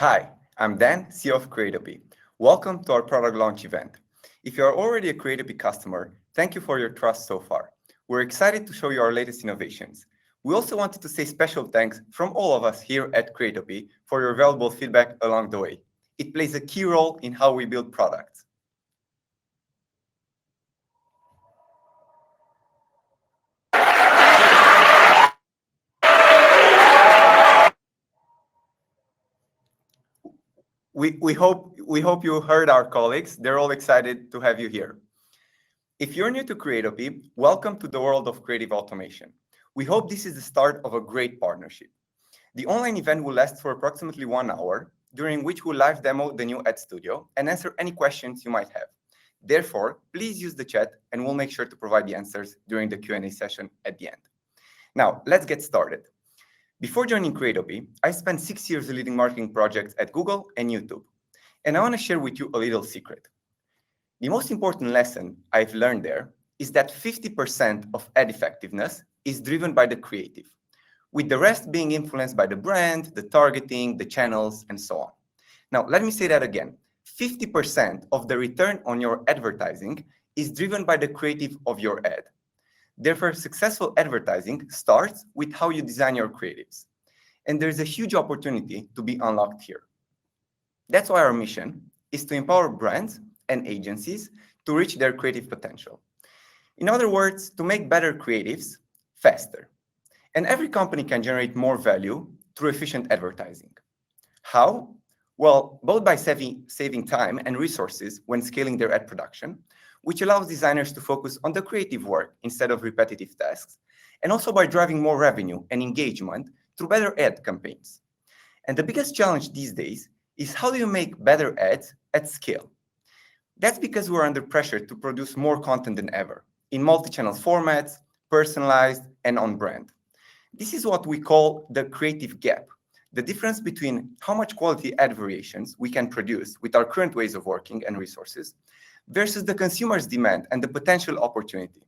Hi, I'm Dan, CEO of Creatopy. Welcome to our product launch event. If you are already a Creatopy customer, thank you for your trust so far. We're excited to show you our latest innovations. We also wanted to say special thanks from all of us here at Creatopy for your valuable feedback along the way. It plays a key role in how we build products. We hope you heard our colleagues. They're all excited to have you here. If you're new to Creatopy, welcome to the world of creative automation. We hope this is the start of a great partnership. The online event will last for approximately 1 hour, during which we'll live demo the new Ad Studio and answer any questions you might have. Therefore, please use the chat and we'll make sure to provide the answers during the Q&A session at the end. Now, let's get started. Before joining Creatopy, I spent 6 years leading marketing projects at Google and YouTube. And I want to share with you a little secret. The most important lesson I've learned there is that 50% of ad effectiveness is driven by the creative, with the rest being influenced by the brand, the targeting, the channels, and so on. Now, let me say that again. 50% of the return on your advertising is driven by the creative of your ad. Therefore, successful advertising starts with how you design your creatives. And there's a huge opportunity to be unlocked here. That's why our mission is to empower brands and agencies to reach their creative potential. In other words, to make better creatives faster. And every company can generate more value through efficient advertising. How? Well, both by saving time and resources when scaling their ad production, which allows designers to focus on the creative work instead of repetitive tasks, and also by driving more revenue and engagement through better ad campaigns. And the biggest challenge these days is how do you make better ads at scale? That's because we're under pressure to produce more content than ever, in multi-channel formats, personalized, and on-brand. This is what we call the creative gap, the difference between how much quality ad variations we can produce with our current ways of working and resources versus the consumer's demand and the potential opportunity.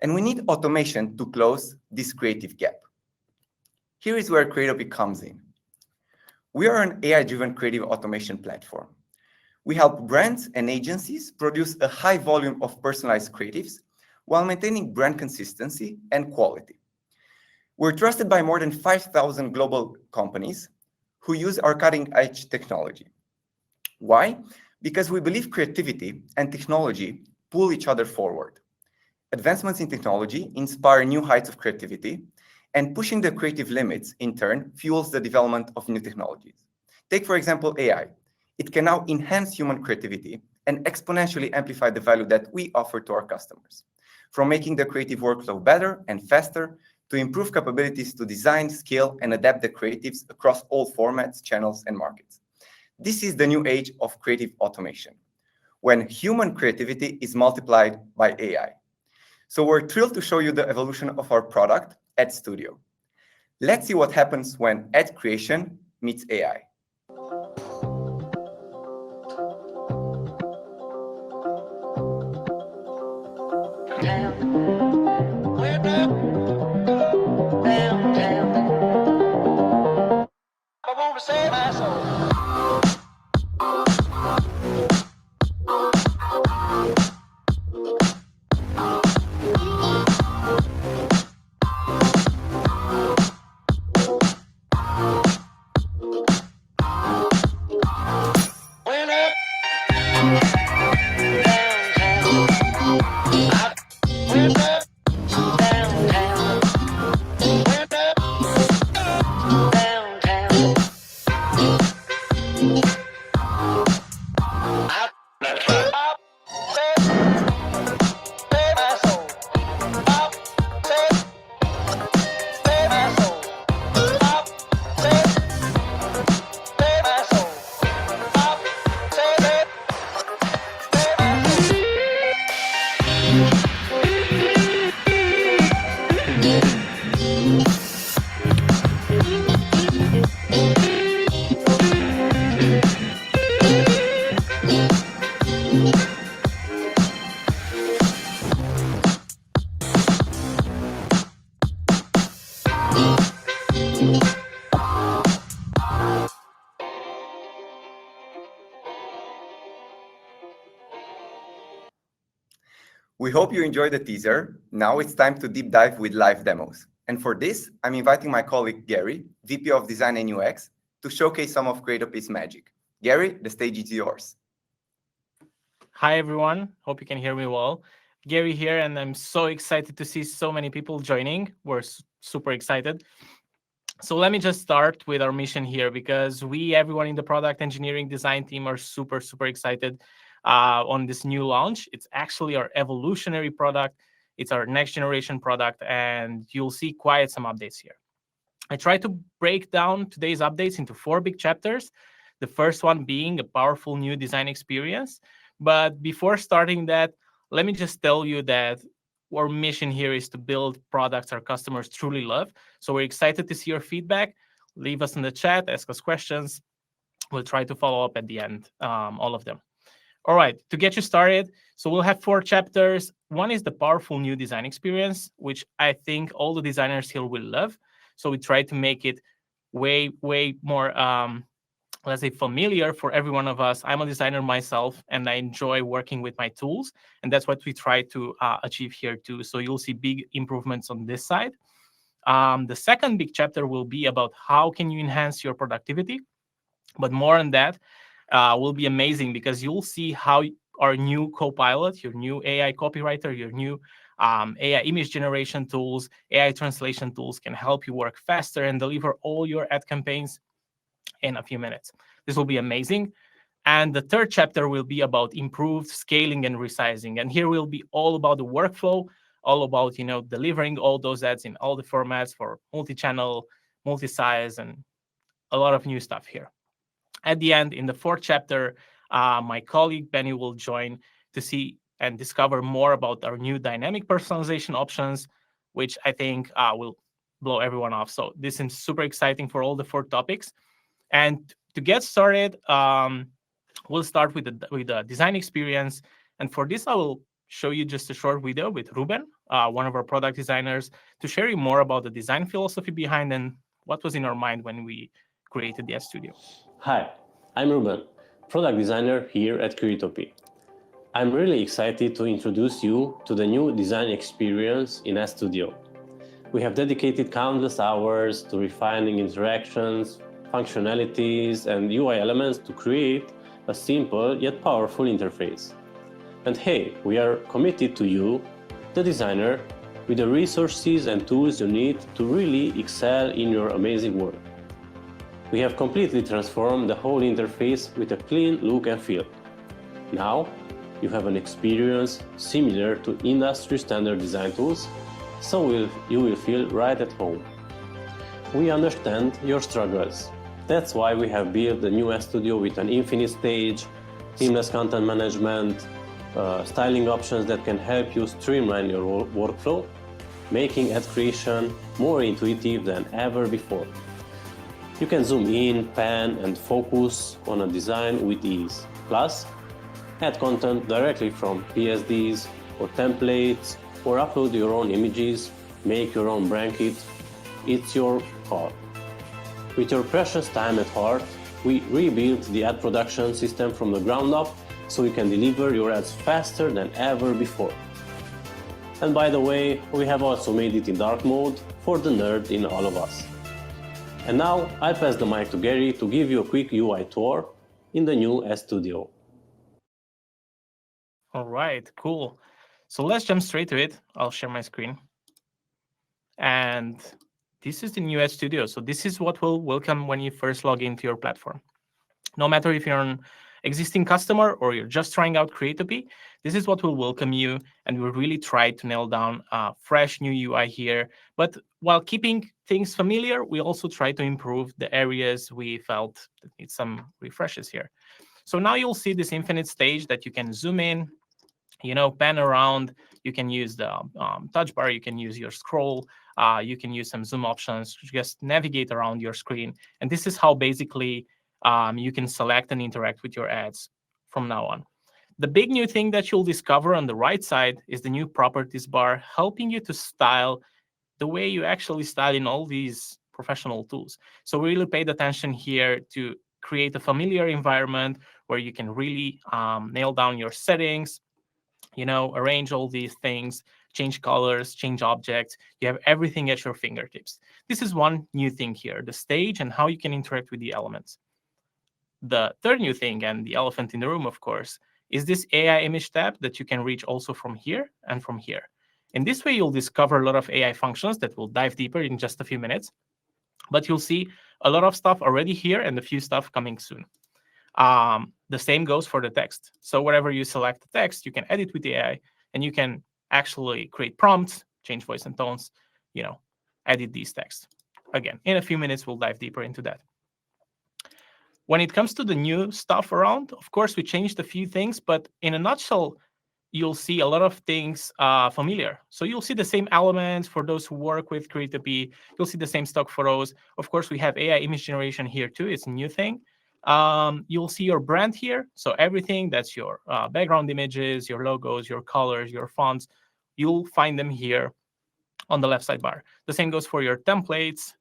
And we need automation to close this creative gap. Here is where Creatopy comes in. We are an AI-driven creative automation platform. We help brands and agencies produce a high volume of personalized creatives while maintaining brand consistency and quality. We're trusted by more than 5,000 global companies who use our cutting-edge technology. Why? Because we believe creativity and technology pull each other forward. Advancements in technology inspire new heights of creativity, and pushing the creative limits, in turn, fuels the development of new technologies. Take, for example, AI. It can now enhance human creativity and exponentially amplify the value that we offer to our customers, from making the creative workflow better and faster to improve capabilities to design, scale, and adapt the creatives across all formats, channels, and markets. This is the new age of creative automation, when human creativity is multiplied by AI. So we're thrilled to show you the evolution of our product, Ad Studio. Let's see what happens when ad creation meets AI. We hope you enjoyed the teaser. Now it's time to deep dive with live demos. And for this, I'm inviting my colleague Gary, VP of Design and UX, to showcase some of Creatopy's magic. Gary, the stage is yours. Hi, everyone. Hope you can hear me well. Gary here, and I'm so excited to see so many people joining. We're super excited. So let me just start with our mission here, because everyone in the product engineering design team, are super, super excited on this new launch. It's actually our evolutionary product. It's our next generation product, and you'll see quite some updates here. I try to break down today's updates into 4 big chapters. The first one being a powerful new design experience. But before starting that, let me just tell you that our mission here is to build products our customers truly love. So we're excited to see your feedback. Leave us in the chat, ask us questions. We'll try to follow up at the end, all of them. All right, to get you started, so we'll have 4 chapters. One is the powerful new design experience, which I think all the designers here will love. So we try to make it way more, let's say, familiar for every one of us. I'm a designer myself, and I enjoy working with my tools. And that's what we try to achieve here too. So you'll see big improvements on this side. The second big chapter will be about how can you enhance your productivity. But more on that will be amazing, because you'll see how our new Copilot, your new AI copywriter, your new AI image generation tools, AI translation tools can help you work faster and deliver all your ad campaigns in a few minutes. This will be amazing. And the third chapter will be about improved scaling and resizing. And here will be all about the workflow, all about delivering all those ads in all the formats for multi-channel, multi-size, and a lot of new stuff here. At the end, in the 4th chapter, my colleague Benny will join to see and discover more about our new dynamic personalization options, which I think will blow everyone off. So this is super exciting for all the 4 topics. And to get started, we'll start with the design experience. And for this, I will show you just a short video with Ruben, one of our product designers, to share you more about the design philosophy behind and what was in our mind when we created the Ad Studio. Hi, I'm Ruben, product designer here at Creatopy. I'm really excited to introduce you to the new design experience in Ad Studio. We have dedicated countless hours to refining interactions, functionalities, and UI elements to create a simple yet powerful interface. And hey, we are committed to you, the designer, with the resources and tools you need to really excel in your amazing work. We have completely transformed the whole interface with a clean look and feel. Now, you have an experience similar to industry standard design tools, so you will feel right at home. We understand your struggles. That's why we have built the new Ad Studio with an infinite stage, seamless content management, styling options that can help you streamline your workflow, making ad creation more intuitive than ever before. You can zoom in, pan, and focus on a design with ease. Plus, add content directly from PSDs or templates, or upload your own images, make your own brand kit. It's your call. With your precious time at heart, we rebuilt the ad production system from the ground up so you can deliver your ads faster than ever before. And by the way, we have also made it in dark mode for the nerd in all of us. And now I'll pass the mic to Gary to give you a quick UI tour in the new Ad Studio. All right, cool. So let's jump straight to it. I'll share my screen. And this is the new Ad Studio. So this is what will welcome when you first log into your platform. No matter if you're an existing customer or you're just trying out Creatopy, this is what will welcome you. And we'll really try to nail down a fresh new UI here. But while keeping things familiar, we also try to improve the areas we felt that need some refreshes here. So now you'll see this infinite stage that you can zoom in, pan around. You can use the touch bar. You can use your scroll. You can use some zoom options to just navigate around your screen. And this is how basically you can select and interact with your ads from now on. The big new thing that you'll discover on the right side is the new properties bar, helping you to style the way you actually style in all these professional tools. So we really paid attention here to create a familiar environment where you can really nail down your settings, arrange all these things, change colors, change objects. You have everything at your fingertips. This is one new thing here, the stage and how you can interact with the elements. The third new thing, and the elephant in the room, of course, is this AI image tab that you can reach also from here and from here. In this way, you'll discover a lot of AI functions that we'll dive deeper in just a few minutes. But you'll see a lot of stuff already here and a few stuff coming soon. The same goes for the text. So wherever you select the text, you can edit with the AI, and you can actually create prompts, change voice and tones, edit these texts. Again, in a few minutes, we'll dive deeper into that. When it comes to the new stuff around, of course, we changed a few things, but in a nutshell, you'll see a lot of things familiar. So you'll see the same elements for those who work with Creatopy. You'll see the same stock photos. Of course, we have AI image generation here too. It's a new thing. You'll see your brand here. So everything that's your background images, your logos, your colors, your fonts, you'll find them here on the left sidebar. The same goes for your templates,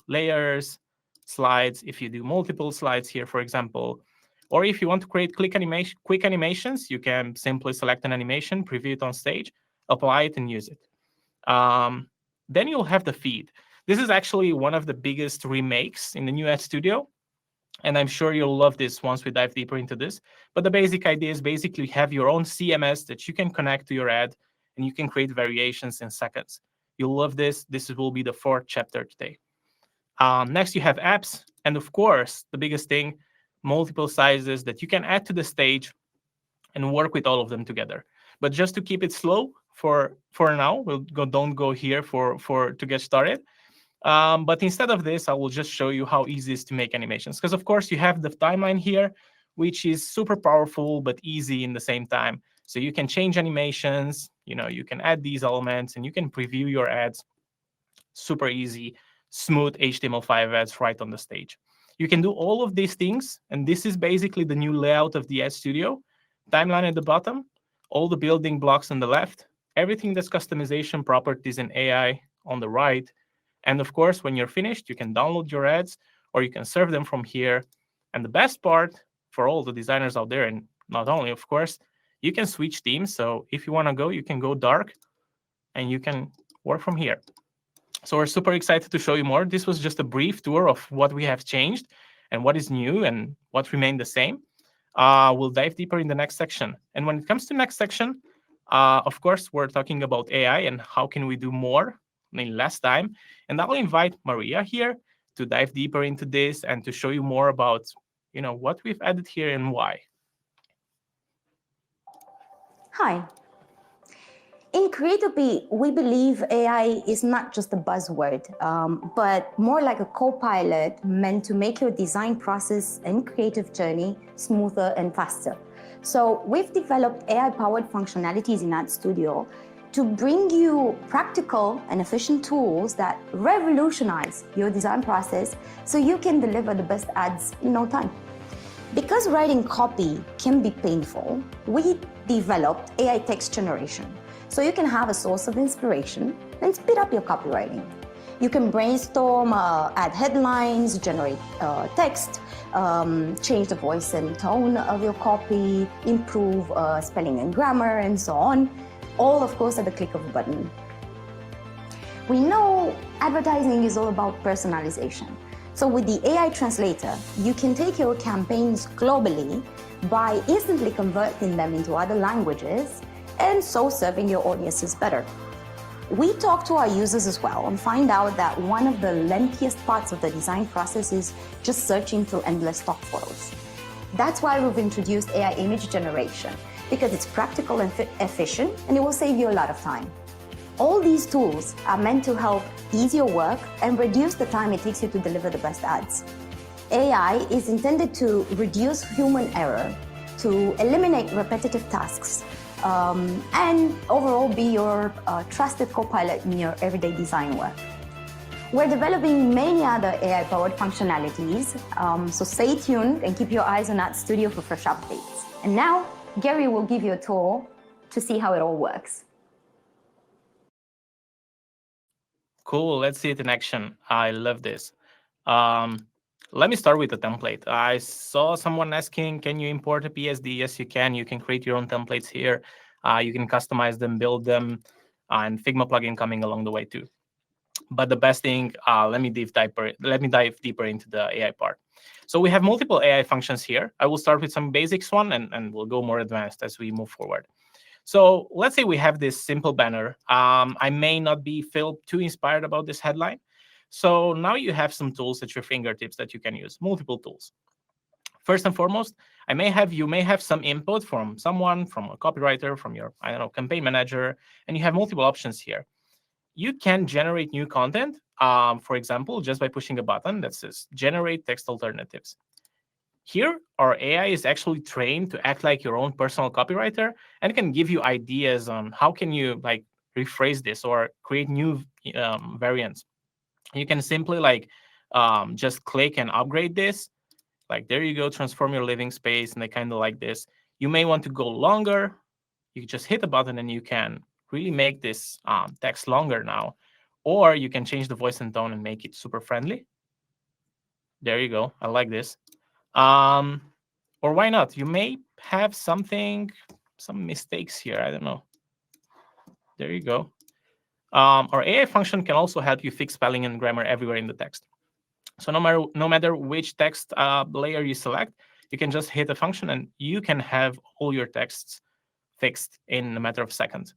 layers, slides. If you do multiple slides here, for example, or if you want to create quick animations, you can simply select an animation, preview it on stage, apply it, and use it. Then you'll have the feed. This is actually one of the biggest remakes in the new Ad Studio, and I'm sure you'll love this once we dive deeper into this. But the basic idea is basically have your own CMS that you can connect to your ad, and you can create variations in seconds. You'll love this. This will be the fourth chapter today. Next, you have apps, and of course, the biggest thing, multiple sizes that you can add to the stage and work with all of them together. But just to keep it slow for now, don't go here to get started. But instead of this, I will just show you how easy it is to make animations. Because of course, you have the timeline here, which is super powerful but easy in the same time. So you can change animations, you can add these elements, and you can preview your ads. Super easy, smooth HTML5 ads right on the stage. You can do all of these things, and this is basically the new layout of the Ad Studio. Timeline at the bottom, all the building blocks on the left, everything that's customization properties and AI on the right. And of course, when you're finished, you can download your ads, or you can serve them from here. And the best part for all the designers out there, and not only, of course, you can switch themes. So if you want to go, you can go dark, and you can work from here. So we're super excited to show you more. This was just a brief tour of what we have changed and what is new and what remained the same. We'll dive deeper in the next section. And when it comes to next section, of course, we're talking about AI and how can we do more in less time. And I'll invite Maria here to dive deeper into this and to show you more about what we've added here and why. Hi. In Creatopy, we believe AI is not just a buzzword, but more like a co-pilot meant to make your design process and creative journey smoother and faster. So we've developed AI-powered functionalities in Ad Studio to bring you practical and efficient tools that revolutionize your design process so you can deliver the best ads in no time. Because writing copy can be painful, we developed AI text generation. So you can have a source of inspiration and speed up your copywriting. You can brainstorm, add headlines, generate text, change the voice and tone of your copy, improve spelling and grammar, and so on. All, of course, at the click of a button. We know advertising is all about personalization. So with the AI translator, you can take your campaigns globally by instantly converting them into other languages and so serving your audiences better. We talk to our users as well and find out that one of the lengthiest parts of the design process is just searching through endless stock photos. That's why we've introduced AI image generation, because it's practical and efficient, and it will save you a lot of time. All these tools are meant to help ease your work and reduce the time it takes you to deliver the best ads. AI is intended to reduce human error, to eliminate repetitive tasks, and overall be your trusted co-pilot in your everyday design work. We're developing many other AI-powered functionalities, so stay tuned and keep your eyes on Ad Studio for fresh updates. And now, Gary will give you a tour to see how it all works. Cool, let's see it in action. I love this. Let me start with the template. I saw someone asking, can you import a PSD? Yes, you can. You can create your own templates here. You can customize them, build them, and Figma plugin coming along the way too. But the best thing, let me dive deeper into the AI part. So we have multiple AI functions here. I will start with some basics one, and we'll go more advanced as we move forward. So let's say we have this simple banner. I may not feel too inspired about this headline. So now you have some tools at your fingertips that you can use, multiple tools. First and foremost, you may have some input from someone, from a copywriter, from your, I don't know, campaign manager, and you have multiple options here. You can generate new content, for example, just by pushing a button that says generate text alternatives. Here, our AI is actually trained to act like your own personal copywriter and can give you ideas on how can you like rephrase this or create new variants. You can simply just click and upgrade this. Like there you go, transform your living space, and I kind of like this. You may want to go longer. You just hit a button and you can really make this text longer now. Or you can change the voice and tone and make it super friendly. There you go. I like this. Or why not? You may have some mistakes here. I don't know. There you go. Our AI function can also help you fix spelling and grammar everywhere in the text. So no matter which text layer you select, you can just hit a function and you can have all your texts fixed in a matter of seconds.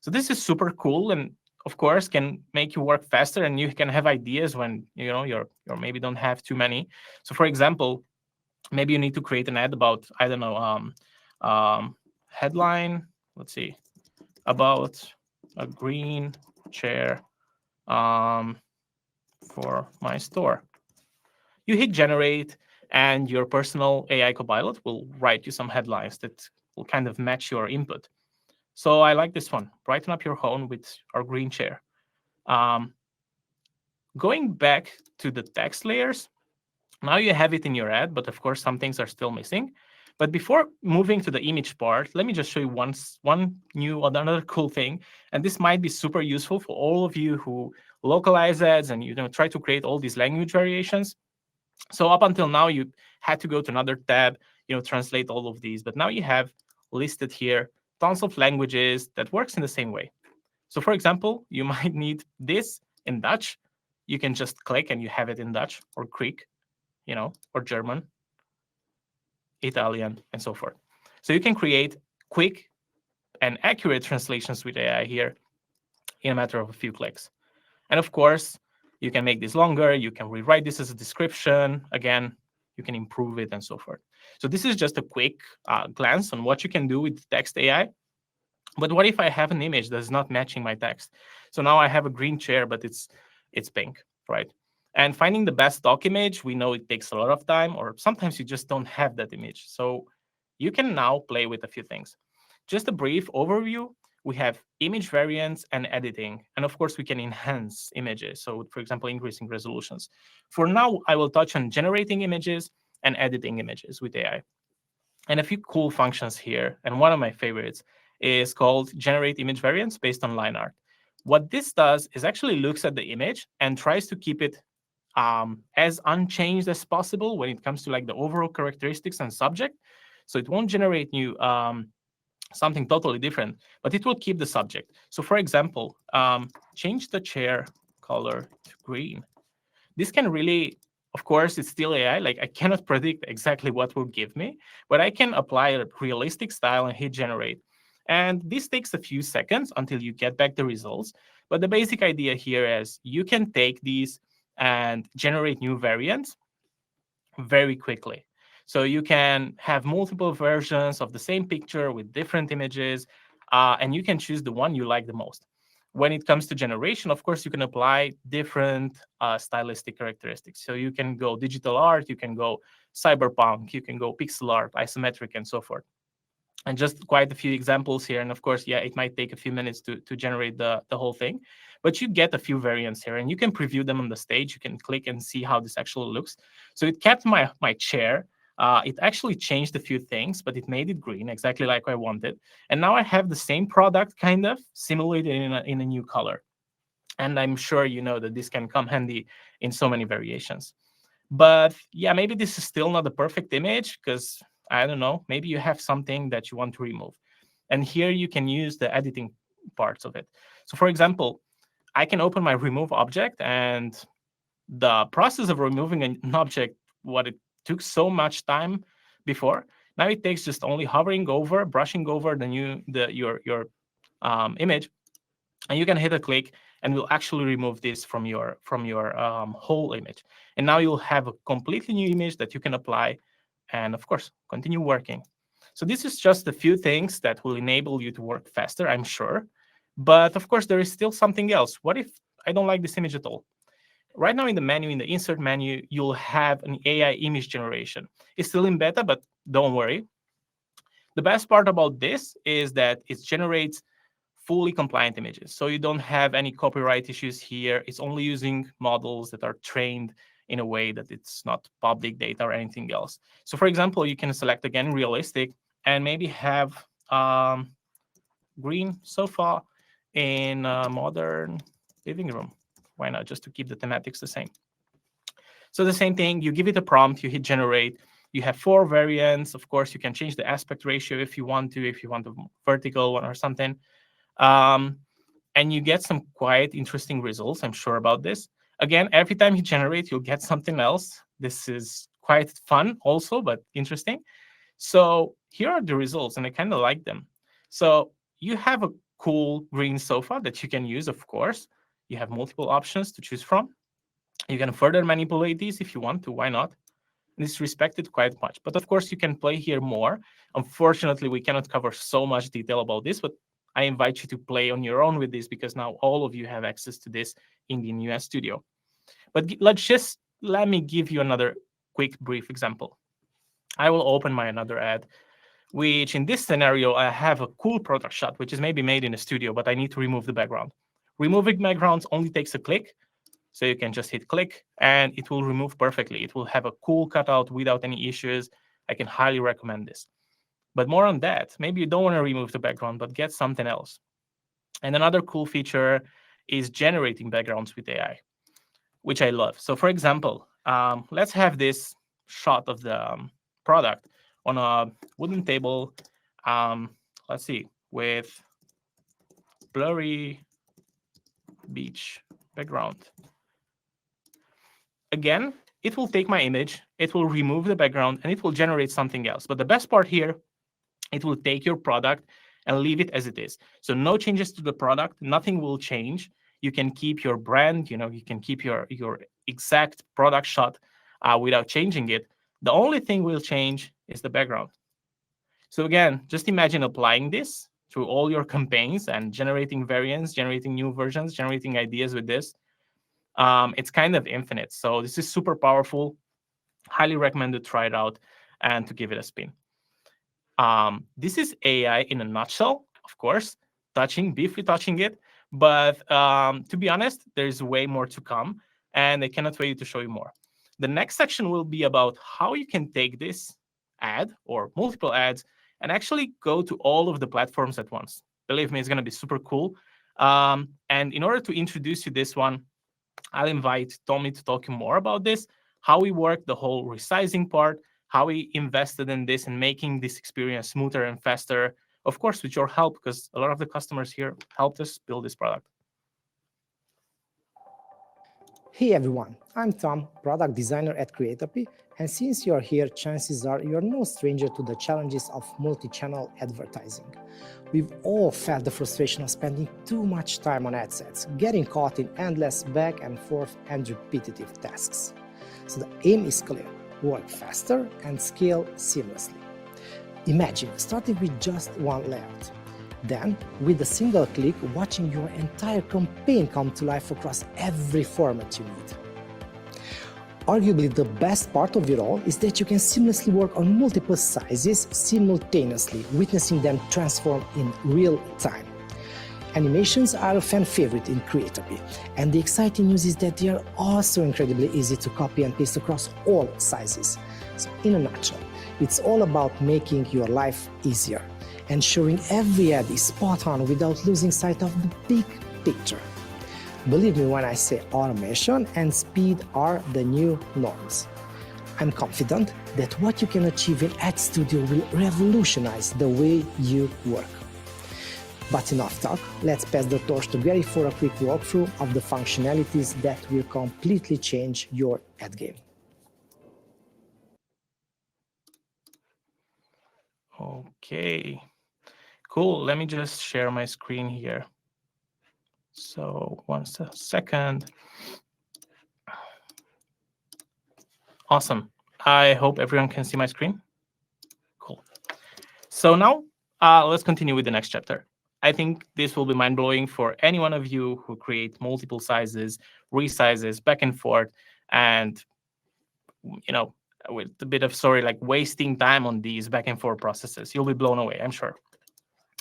So this is super cool, and of course can make you work faster, and you can have ideas when you're maybe don't have too many. So for example, maybe you need to create an ad about, I don't know, headline. Let's see, about a green chair for my store. You hit generate, and your personal AI copilot will write you some headlines that will kind of match your input. So I like this one. Brighten up your home with our green chair. Going back to the text layers, now you have it in your ad, but of course some things are still missing. But before moving to the image part, let me just show you another cool thing. And this might be super useful for all of you who localize ads and try to create all these language variations. So up until now, you had to go to another tab, translate all of these. But now you have listed here tons of languages that works in the same way. So for example, you might need this in Dutch. You can just click and you have it in Dutch or Greek, or German, Italian, and so forth. So you can create quick and accurate translations with AI here in a matter of a few clicks. And of course, you can make this longer. You can rewrite this as a description. Again, you can improve it and so forth. So this is just a quick glance on what you can do with text AI. But what if I have an image that's not matching my text? So now I have a green chair, but it's pink, right? And finding the best stock image, we know it takes a lot of time, or sometimes you just don't have that image. So you can now play with a few things. Just a brief overview. We have image variants and editing. And of course, we can enhance images. So for example, increasing resolutions. For now, I will touch on generating images and editing images with AI. And a few cool functions here. And one of my favorites is called generate image variants based on line art. What this does is actually looks at the image and tries to keep it as unchanged as possible when it comes to like the overall characteristics and subject. So it won't generate new something totally different, but it will keep the subject. So for example, change the chair color to green. This can really, of course, it's still AI. Like I cannot predict exactly what will give me, but I can apply a realistic style and hit generate. And this takes a few seconds until you get back the results. But the basic idea here is you can take these and generate new variants very quickly. So you can have multiple versions of the same picture with different images, and you can choose the one you like the most. When it comes to generation, of course, you can apply different stylistic characteristics. So you can go digital art, you can go cyberpunk, you can go pixel art, isometric, and so forth. And just quite a few examples here. And of course, yeah, it might take a few minutes to generate the whole thing. But you get a few variants here, and you can preview them on the stage. You can click and see how this actually looks. So it kept my chair. It actually changed a few things, but it made it green, exactly like I wanted. And now I have the same product, kind of, simulated in a new color. And I'm sure you know that this can come handy in so many variations. But yeah, maybe this is still not the perfect image because, I don't know, maybe you have something that you want to remove. And here you can use the editing parts of it. So for example, I can open my remove object, and the process of removing an object, what it took so much time before, now it takes just only hovering over, brushing over your image, and you can hit a click, and we'll actually remove this from your whole image. And now you'll have a completely new image that you can apply, and of course, continue working. So this is just a few things that will enable you to work faster, I'm sure. But of course, there is still something else. What if I don't like this image at all? Right now in the menu, in the insert menu, you'll have an AI image generation. It's still in beta, but don't worry. The best part about this is that it generates fully compliant images. So you don't have any copyright issues here. It's only using models that are trained in a way that it's not public data or anything else. So for example, you can select again realistic and maybe have green sofa in a modern living room. Why not? Just to keep the thematics the same. So the same thing, you give it a prompt, you hit generate, you have 4 variants. Of course, you can change the aspect ratio if you want a vertical one or something. And you get some quite interesting results, I'm sure about this. Again, every time you generate, you'll get something else. This is quite fun also, but interesting. So here are the results, and I kind of like them. So you have a cool green sofa that you can use, of course. You have multiple options to choose from. You can further manipulate these if you want to, why not? And it's respected quite much. But of course, you can play here more. Unfortunately, we cannot cover so much detail about this, but I invite you to play on your own with this, because now all of you have access to this in the US studio. But let me give you another quick, brief example. I will open my another ad, which in this scenario, I have a cool product shot, which is maybe made in a studio, but I need to remove the background. Removing backgrounds only takes a click. So you can just hit click, and it will remove perfectly. It will have a cool cutout without any issues. I can highly recommend this. But more on that, maybe you don't want to remove the background, but get something else. And another cool feature is generating backgrounds with AI, which I love. So for example, let's have this shot of the product on a wooden table, let's see, with blurry beach background. Again, it will take my image, it will remove the background, and it will generate something else. But the best part here, it will take your product and leave it as it is. So no changes to the product, nothing will change. You can keep your brand, you can keep your exact product shot without changing it. The only thing will change is the background. So again, just imagine applying this to all your campaigns and generating variants, generating new versions, generating ideas with this. It's kind of infinite. So this is super powerful. Highly recommend to try it out and to give it a spin. This is AI in a nutshell, of course, briefly touching it. But to be honest, there's way more to come, and I cannot wait to show you more. The next section will be about how you can take this ad or multiple ads and actually go to all of the platforms at once. Believe me, it's going to be super cool. And in order to introduce you this one, I'll invite Tommy to talk more about this, how we work the whole resizing part, how we invested in this and making this experience smoother and faster, of course, with your help, because a lot of the customers here helped us build this product. Hey everyone, I'm Tom, product designer at Creatopy, and since you're here, chances are you're no stranger to the challenges of multi-channel advertising. We've all felt the frustration of spending too much time on ad sets, getting caught in endless back and forth and repetitive tasks. So the aim is clear: work faster and scale seamlessly. Imagine starting with just one layout. Then, with a single click, watching your entire campaign come to life across every format you need. Arguably, the best part of it all is that you can seamlessly work on multiple sizes simultaneously, witnessing them transform in real time. Animations are a fan favorite in Creatopy, and the exciting news is that they are also incredibly easy to copy and paste across all sizes. So, in a nutshell, it's all about making your life easier, ensuring every ad is spot on without losing sight of the big picture. Believe me when I say automation and speed are the new norms. I'm confident that what you can achieve in Ad Studio will revolutionize the way you work. But enough talk, let's pass the torch to Gary for a quick walkthrough of the functionalities that will completely change your ad game. Okay, cool. Let me just share my screen here. So 1 second. Awesome. I hope everyone can see my screen. Cool. So now let's continue with the next chapter. I think this will be mind-blowing for any one of you who create multiple sizes, resizes, back and forth, and with a bit of like wasting time on these back and forth processes. You'll be blown away, I'm sure.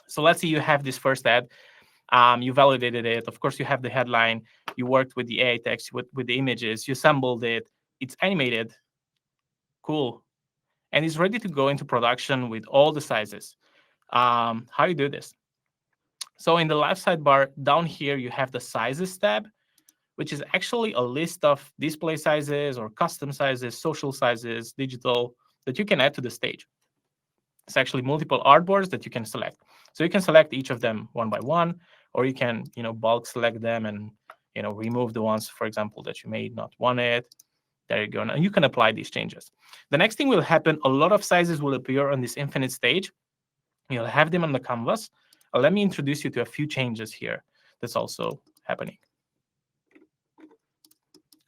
So let's say you have this first ad. You validated it. Of course, you have the headline. You worked with the AI text, with the images. You assembled it. It's animated. Cool. And it's ready to go into production with all the sizes. How you do this? So in the left sidebar down here, you have the sizes tab, which is actually a list of display sizes or custom sizes, social sizes, digital, that you can add to the stage. It's actually multiple artboards that you can select. So you can select each of them one by one, or you can bulk select them and remove the ones, for example, that you may not want it. There you go. Now you can apply these changes. The next thing will happen, a lot of sizes will appear on this infinite stage. You'll have them on the canvas. Let me introduce you to a few changes here that's also happening.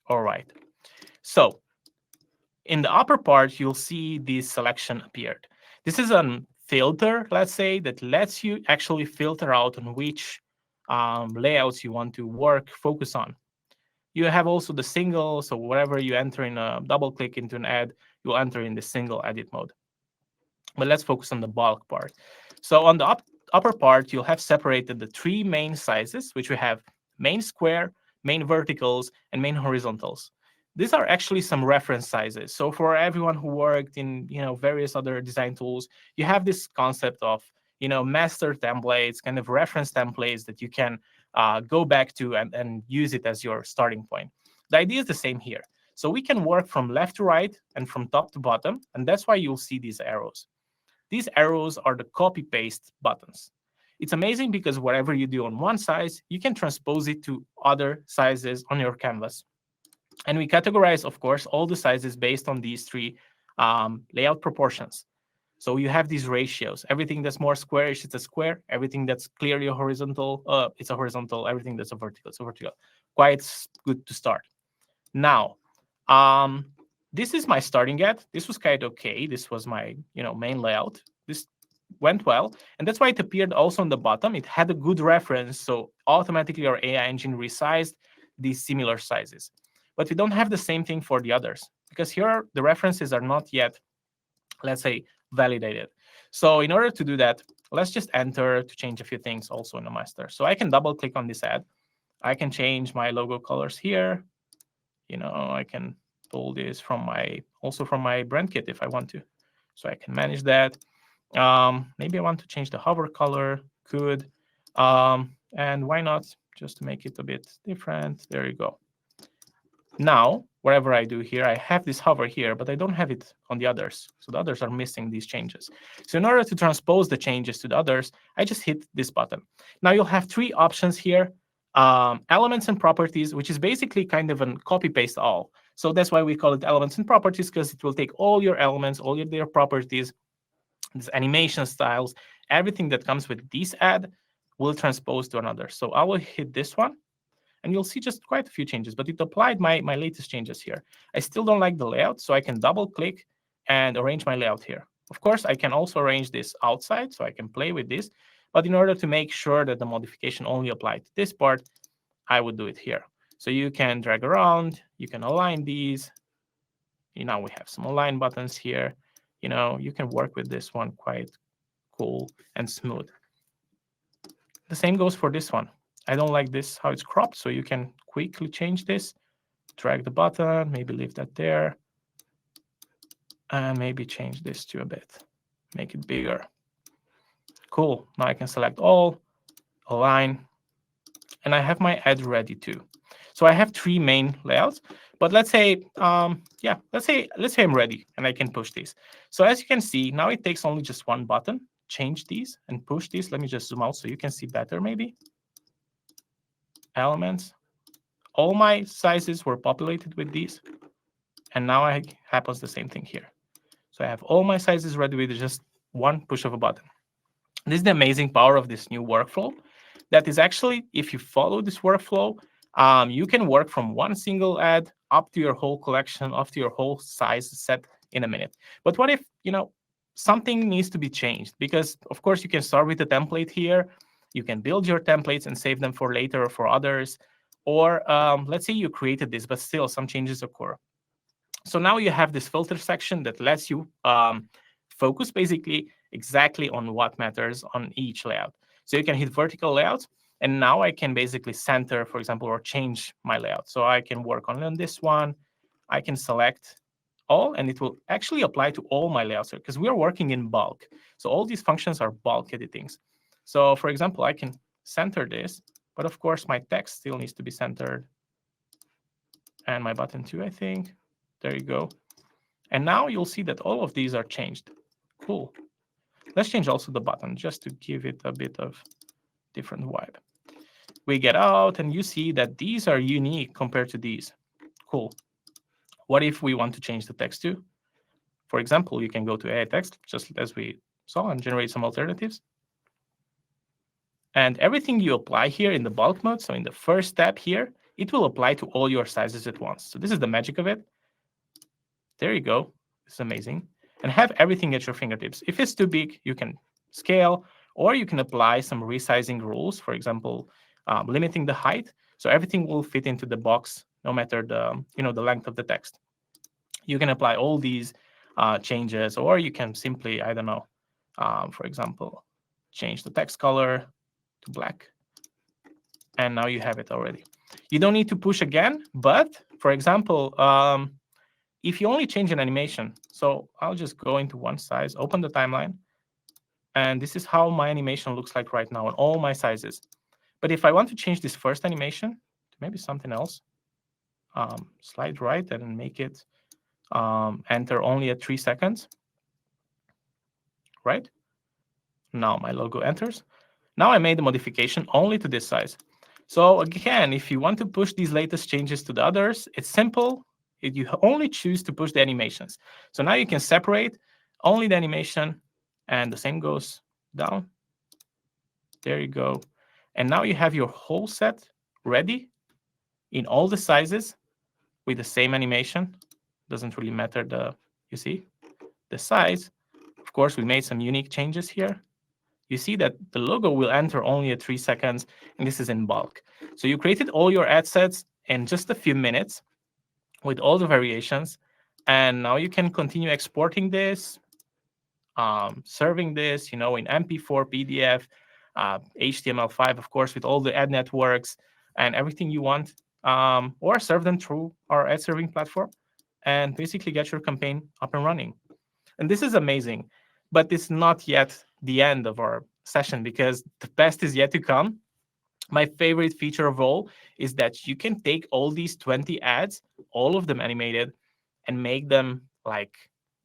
All right. So in the upper part, you'll see this selection appeared. This is a filter, let's say, that lets you actually filter out on which layouts you want to focus on. You have also the single, so whatever you enter in a double click into an ad, you'll enter in the single edit mode. But let's focus on the bulk part. So on the upper part, you'll have separated the three main sizes, which we have main square, main verticals, and main horizontals. These are actually some reference sizes. So for everyone who worked in various other design tools, you have this concept of master templates, kind of reference templates that you can go back to and use it as your starting point. The idea is the same here. So we can work from left to right and from top to bottom, and that's why you'll see these arrows. These arrows are the copy-paste buttons. It's amazing because whatever you do on one size, you can transpose it to other sizes on your canvas. And we categorize, of course, all the sizes based on these three layout proportions. So you have these ratios. Everything that's more squarish, it's a square. Everything that's clearly a horizontal, it's a horizontal. Everything that's a vertical, it's a vertical. Quite good to start. Now, this is my starting ad. This was quite okay. This was my main layout. This went well, and that's why it appeared also on the bottom. It had a good reference, so automatically our AI engine resized these similar sizes. But we don't have the same thing for the others, because here the references are not yet, let's say, validated. So in order to do that, let's just enter to change a few things also in the master. So I can double click on this ad. I can change my logo colors here. I can pull this from my brand kit if I want to. So I can manage that. Maybe I want to change the hover color. Could. And why not just to make it a bit different? There you go. Now, whatever I do here, I have this hover here, but I don't have it on the others. So the others are missing these changes. So in order to transpose the changes to the others, I just hit this button. Now you'll have three options here. Elements and properties, which is basically kind of a copy-paste all. So that's why we call it elements and properties, because it will take all your elements, all their properties, these animation styles, everything that comes with this ad will transpose to another. So I will hit this one. And you'll see just quite a few changes, but it applied my latest changes here. I still don't like the layout, so I can double click and arrange my layout here. Of course, I can also arrange this outside, so I can play with this. But in order to make sure that the modification only applied to this part, I would do it here. So you can drag around, you can align these. Now we have some align buttons here. You can work with this one quite cool and smooth. The same goes for this one. I don't like this, how it's cropped, so you can quickly change this, drag the button, maybe leave that there, and maybe change this to a bit, make it bigger. Cool. Now I can select all, align, and I have my ad ready too. So I have three main layouts, but let's say, let's say I'm ready and I can push this. So as you can see, now it takes only just one button change these and push these. Let me just zoom out so you can see better maybe. Elements. All my sizes were populated with these. And now happens the same thing here. So I have all my sizes ready with just one push of a button. This is the amazing power of this new workflow. That is actually, if you follow this workflow, you can work from one single ad up to your whole collection, up to your whole size set in a minute. But what if, something needs to be changed? Because of course you can start with a template here. You can build your templates and save them for later or for others. Or let's say you created this, but still some changes occur. So now you have this filter section that lets you focus basically exactly on what matters on each layout. So you can hit vertical layouts, and now I can basically center, for example, or change my layout. So I can work on this one. I can select all, and it will actually apply to all my layouts here because we are working in bulk. So all these functions are bulk editings. So for example, I can center this, but of course my text still needs to be centered. And my button too, I think. There you go. And now you'll see that all of these are changed. Cool. Let's change also the button just to give it a bit of different vibe. We get out and you see that these are unique compared to these. Cool. What if we want to change the text too? For example, you can go to AI text, just as we saw, and generate some alternatives. And everything you apply here in the bulk mode, so in the first step here, it will apply to all your sizes at once. So this is the magic of it. There you go. It's amazing. And have everything at your fingertips. If it's too big, you can scale, or you can apply some resizing rules, for example, limiting the height. So everything will fit into the box, no matter the, the length of the text. You can apply all these changes, or you can simply, I don't know, for example, change the text color to black. And now you have it already. You don't need to push again, but for example, if you only change an animation, so I'll just go into one size, open the timeline, and this is how my animation looks like right now on all my sizes. But if I want to change this first animation to maybe something else, slide right and make it enter only at 3 seconds, right? Now my logo enters. Now I made the modification only to this size. So again, if you want to push these latest changes to the others, it's simple. You only choose to push the animations. So now you can separate only the animation, and the same goes down. There you go. And now you have your whole set ready in all the sizes with the same animation. Doesn't really matter the size. Of course, we made some unique changes here. You see that the logo will enter only at 3 seconds, and this is in bulk. So you created all your ad sets in just a few minutes with all the variations, and now you can continue exporting this, serving this, in MP4, PDF, HTML5, of course, with all the ad networks and everything you want, or serve them through our ad serving platform, and basically get your campaign up and running. And this is amazing, but it's not yet the end of our session because the best is yet to come. My favorite feature of all is that you can take all these 20 ads, all of them animated, and make them like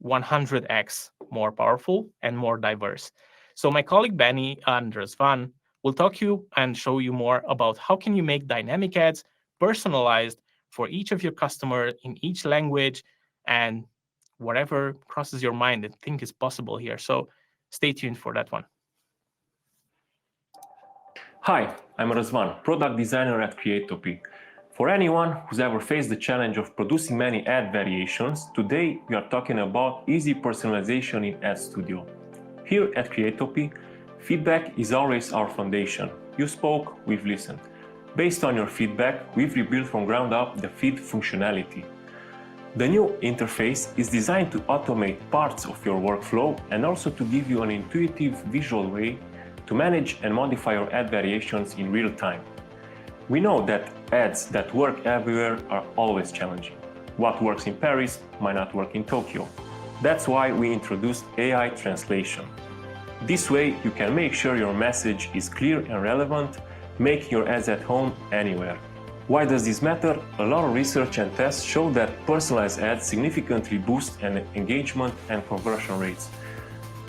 100x more powerful and more diverse. So my colleague Benny and Razvan will talk you and show you more about how can you make dynamic ads personalized for each of your customers in each language, and whatever crosses your mind, I think is possible here. So stay tuned for that one. Hi, I'm Razvan, product designer at Creatopy. For anyone who's ever faced the challenge of producing many ad variations, today we are talking about easy personalization in Ad Studio. Here at Creatopy, feedback is always our foundation. You spoke, we've listened. Based on your feedback, we've rebuilt from ground up the feed functionality. The new interface is designed to automate parts of your workflow and also to give you an intuitive visual way to manage and modify your ad variations in real time. We know that ads that work everywhere are always challenging. What works in Paris might not work in Tokyo. That's why we introduced AI translation. This way you can make sure your message is clear and relevant, making your ads at home anywhere. Why does this matter? A lot of research and tests show that personalized ads significantly boost engagement and conversion rates.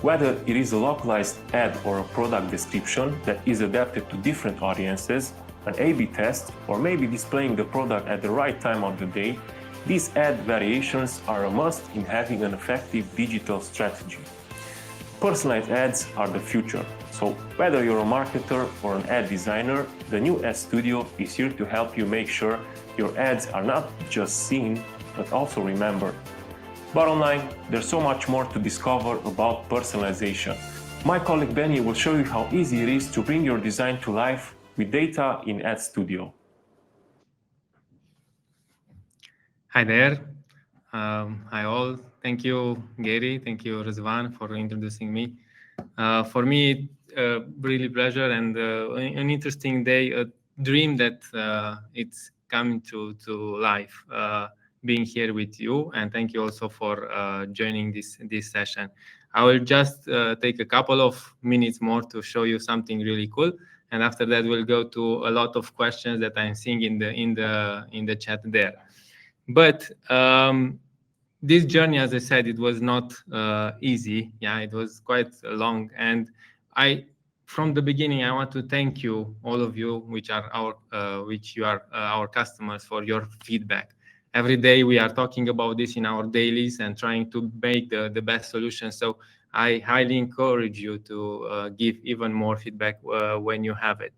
Whether it is a localized ad or a product description that is adapted to different audiences, an A/B test, or maybe displaying the product at the right time of the day, these ad variations are a must in having an effective digital strategy. Personalized ads are the future, so whether you're a marketer or an ad designer, the new Ad Studio is here to help you make sure your ads are not just seen, but also remembered. Bottom line, there's so much more to discover about personalization. My colleague Benny will show you how easy it is to bring your design to life with data in Ad Studio. Hi there. Hi all. Thank you, Gary. Thank you, Rizwan, for introducing me. For me, really pleasure and an interesting day, a dream that it's coming to life, being here with you. And thank you also for joining this session. I will just take a couple of minutes more to show you something really cool. And after that, we'll go to a lot of questions that I'm seeing in the chat there. But this journey, as I said, it was not easy. Yeah, it was quite long. And from the beginning, I want to thank you, all of you, which are our customers, for your feedback. Every day we are talking about this in our dailies and trying to make the best solution. So I highly encourage you to give even more feedback when you have it.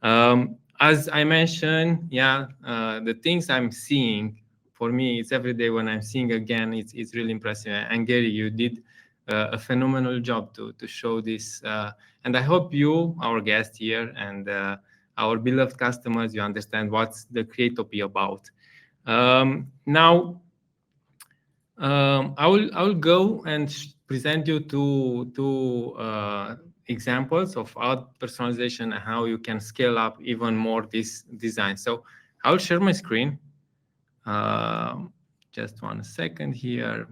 As I mentioned, the things I'm seeing, for me, it's every day when I'm seeing again, it's really impressive. And Gary, you did a phenomenal job to show this. And I hope you, our guest here, and our beloved customers, you understand what's the Creatopy about. Now, I will go and present you two examples of ad personalization and how you can scale up even more this design. So I'll share my screen. Just 1 second here.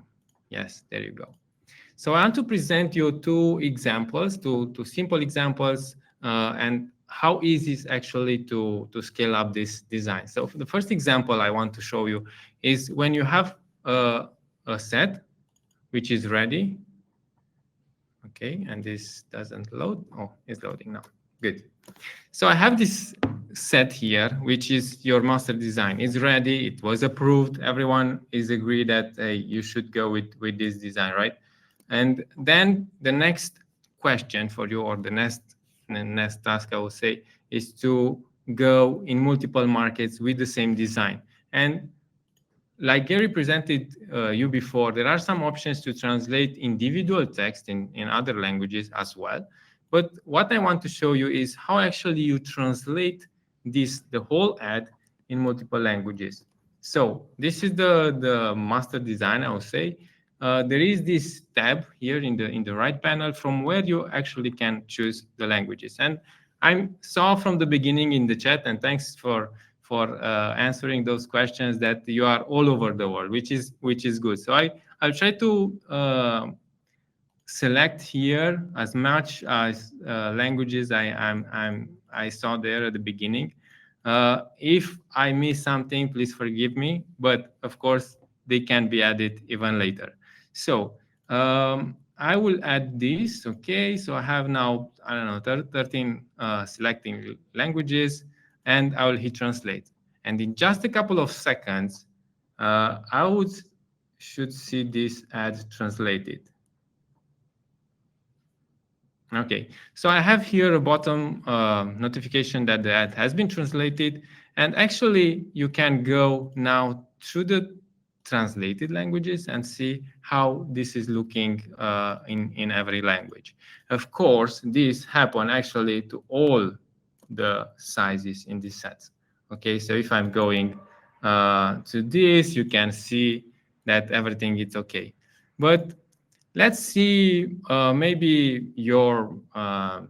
Yes, there you go. So I want to present you two examples, two simple examples, and how easy it's actually to scale up this design. So the first example I want to show you is when you have a set which is ready. Okay, and this doesn't load. Oh, it's loading now. Good. So I have this set here, which is your master design. It's ready. It was approved. Everyone is agreed that you should go with this design, right? And then the next question for you, or the next task, I will say, is to go in multiple markets with the same design. And like Gary presented you before, there are some options to translate individual text in other languages as well. But what I want to show you is how actually you translate the whole ad in multiple languages. So this is the master design, I would say. There is this tab here in the right panel from where you actually can choose the languages. And I saw from the beginning in the chat, and thanks for answering those questions, that you are all over the world, which is good. So I'll try to select here as much as languages I saw there at the beginning. If I miss something, please forgive me. But of course, they can be added even later. So I will add this. Okay, so I have now, I don't know, 13 selecting languages, and I will hit translate. And in just a couple of seconds, I should see this ad translated. Okay, so I have here a bottom notification that the ad has been translated. And actually, you can go now through the translated languages and see how this is looking in every language. Of course, this happens actually to all the sizes in this set. Okay, so if I'm going to this, you can see that everything is okay. But let's see, maybe your, I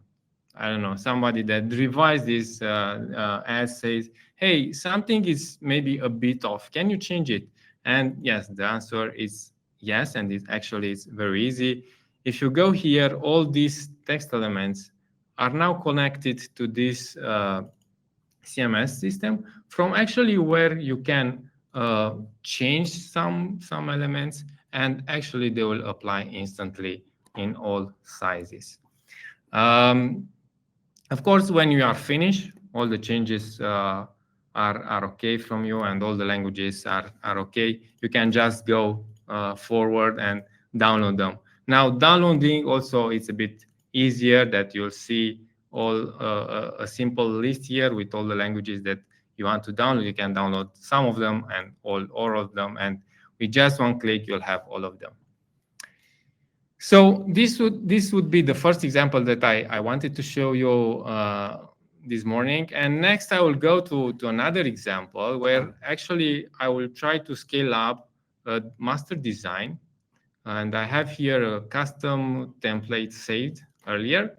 don't know, somebody that revised this ad says, hey, something is maybe a bit off. Can you change it? And yes, the answer is yes, and it actually is very easy. If you go here, all these text elements are now connected to this CMS system from actually where you can change some elements, and actually they will apply instantly in all sizes. Of course, when you are finished, all the changes are okay from you, and all the languages are okay. You can just go forward and download them. Now, downloading also is a bit easier, that you'll see all a simple list here with all the languages that you want to download. You can download some of them and all of them, and with just one click, you'll have all of them. So this would be the first example that I wanted to show you this morning. And next I will go to another example where actually I will try to scale up a master design. And I have here a custom template saved earlier.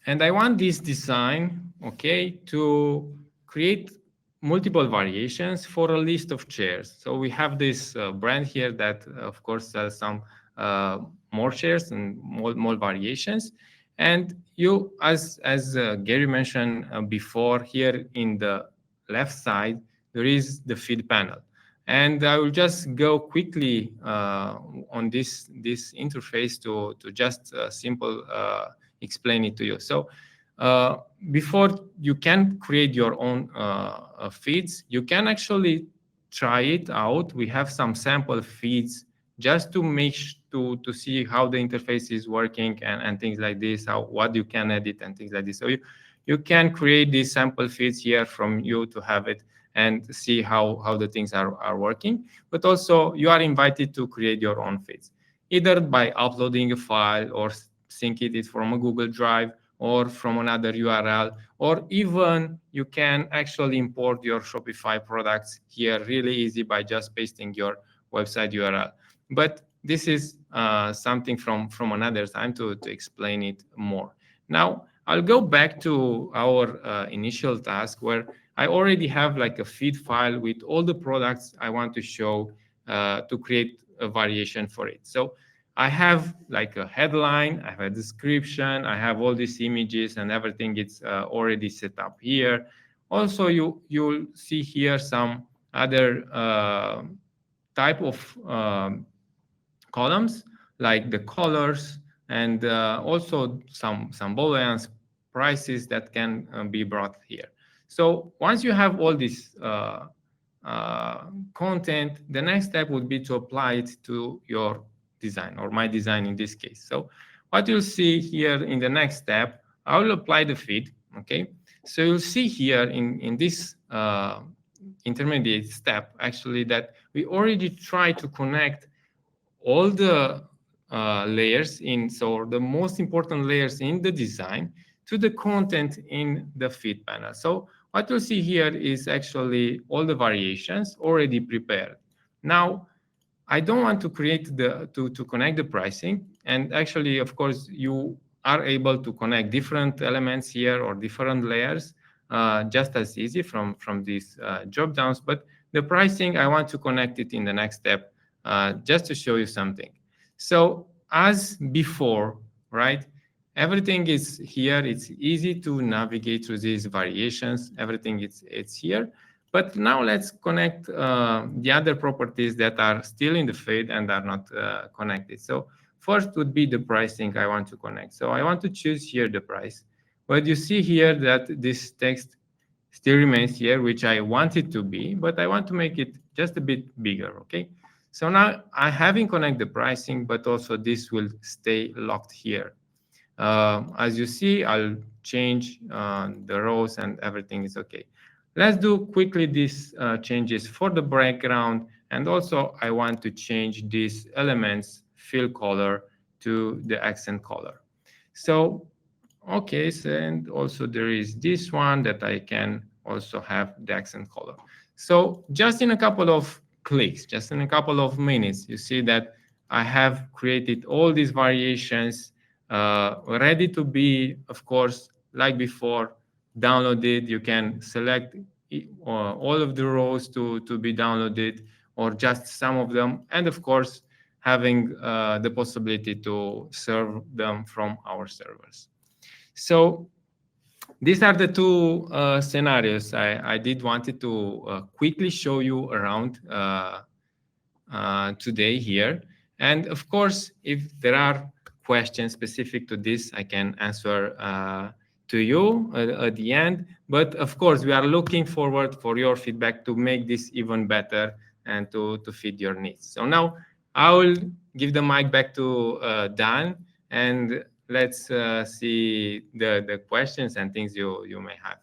And I want this design, okay, to create multiple variations for a list of chairs. So we have this brand here that, of course, sells some more chairs and more variations. And you, as Gary mentioned before, here in the left side, there is the feed panel. And I will just go quickly on this interface to just simple explain it to you. So before you can create your own feeds, you can actually try it out. We have some sample feeds just to make to see how the interface is working and things like this, what you can edit and things like this. So you can create these sample feeds here from you to have it and see how the things are working. But also you are invited to create your own feeds, either by uploading a file or syncing it from a Google Drive or from another URL, or even you can actually import your Shopify products here really easy by just pasting your website URL. But this is something from another time to explain it more. Now, I'll go back to our initial task where I already have like a feed file with all the products I want to show to create a variation for it. So I have like a headline, I have a description, I have all these images and everything. It's already set up here. Also, you'll see here some other type of columns, like the colors, and also some booleans, prices that can be brought here. So once you have all this content, the next step would be to apply it to your design, or my design in this case. So what you'll see here in the next step, I will apply the feed, okay? So you'll see here in this intermediate step, actually, that we already try to connect all the layers so the most important layers in the design to the content in the feed panel. So what you'll see here is actually all the variations already prepared. Now, I don't want to create to connect the pricing. And actually, of course, you are able to connect different elements here or different layers just as easy from these drop downs. But the pricing, I want to connect it in the next step just to show you something. So as before, right? Everything is here. It's easy to navigate through these variations. Everything it's here. But now let's connect the other properties that are still in the feed and are not connected. So first would be the pricing I want to connect. So I want to choose here the price. But you see here that this text still remains here, which I want it to be, but I want to make it just a bit bigger, okay? So now I haven't connected the pricing, but also this will stay locked here. As you see, I'll change the rows and everything is okay. Let's do quickly these changes for the background. And also I want to change these elements fill color to the accent color. So, okay, so, and also there is this one that I can also have the accent color. So just in a couple of clicks, just in a couple of minutes, you see that I have created all these variations ready to be, of course, like before, downloaded. You can select all of the rows to be downloaded or just some of them. And of course, having the possibility to serve them from our servers. So these are the two scenarios I did wanted to quickly show you around today here. And of course, if there are questions specific to this, I can answer to you at the end. But of course, we are looking forward for your feedback to make this even better and to fit your needs. So now I will give the mic back to Dan, and let's see the questions and things you may have.